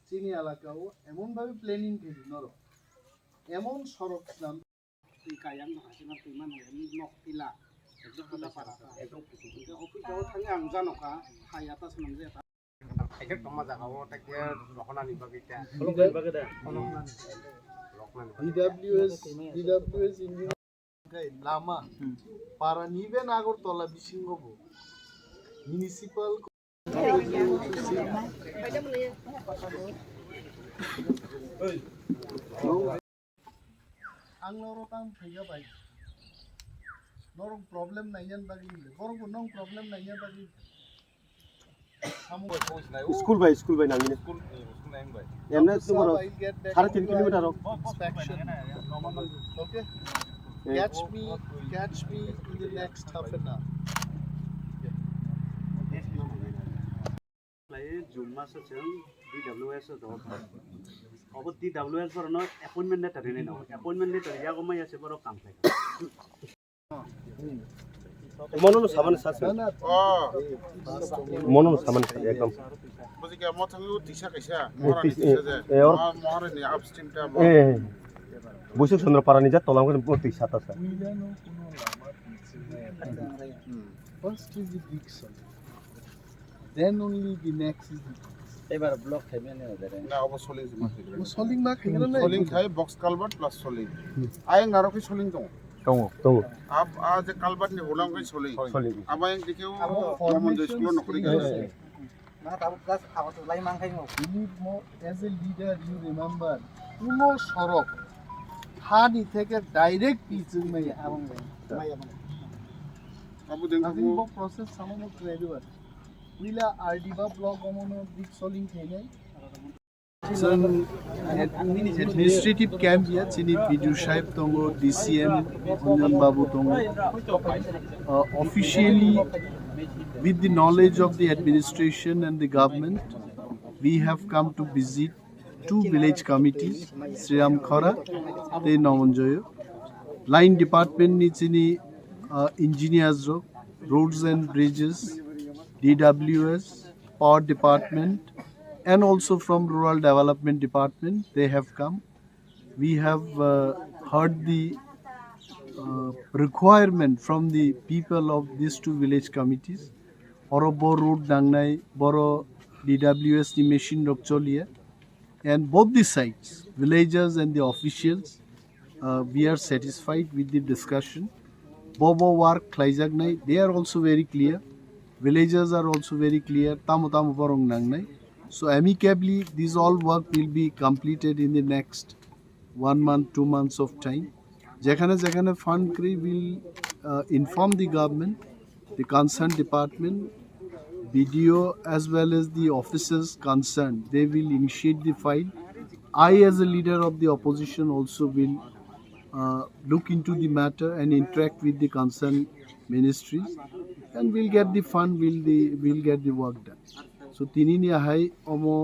চিনি এলাকাও এমনভাবে প্ল্যানিং করি নরম এমন সড়ক নাম কায়াং হাসিনা তুইমান নক পিলা একদম পিলা পারা একদম অফিসাও থাকি আং জানকা হায়াতা সানাম যে এটা আইকে কমা জাগাও তাকে রখনা নিবা কিটা DWS ইঞ্জিনিয়ার লামা পারা নিবে নাগরতলা বিশিংগব municipal ang lorotang thaiga bai norong problem naiyan bagi borong nong problem naiyan bagi school by nangine school nang bai emna tumaro 3.5 kilometer inspection okay catch me in the next half an hour Juma sa DWS do अब DWS पर न appointment letter नहीं ना appointment letter या को मैं ऐसे पर काम करेगा मनोनो सामान साथ मनोनो सामान एकदम बुझि के म थंगु दिशा कैसा मोरा दिशा जे मोरा नि अपस्ट्रीम टा बुझु चन्द्र पारानी जा तलाम को बहुत साथ छ first is the big cell then only the next is the এবার ব্লক খাইবে না ওদের না অবশ্যই soling ma khengna na সোলিং খাই box culvert plus সোলিং I ngaro কি সোলিং দং दङ আব আজ কালভার্ট নি হলাং কই সোলিং আবাই দিকেও মমন্দ স্কুল নকরি গেছে na ta plus awat lai mang khai mo as a leader you remember puno sorok hani theke direct pitching mai abang mai abu deng ko process samamo graduate Wila Ardiva block omono big soling thene administrative camp here chini Bidu Saib tongo DCM Jwngjal Babu tongo officially with the knowledge of the administration and the government we have come to visit two village committees Sriram Khora te Namanjoyo line department ni chini engineers roads and bridges DWS, Power Department, and also from Rural Development Department, they have come. We have heard the requirement from the people of these two village committees. Orobo Road Dangnai, Boro DWS, the machine Rokcholia, and both the sides, villagers and the officials, we are satisfied with the discussion. Bobo work, Klaizagnai, they are also very clear. Villagers are also very clear. Tamu parong nangnai. So amicably, this all work will be completed in the next 1 month, 2 months of time. Jakana fund will inform the government, the concerned department, BDO as well as the officers concerned. They will initiate the file. I as a leader of the opposition also will look into the matter and interact with the concerned ministries. And we'll get the fund, we'll get the work done. So tinini hai omo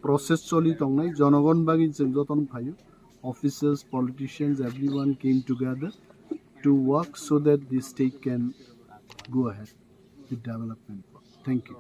process choli tongnai jonogon bagi joton phayo officers, politicians, everyone came together to work so that the state can go ahead with development work. Thank you.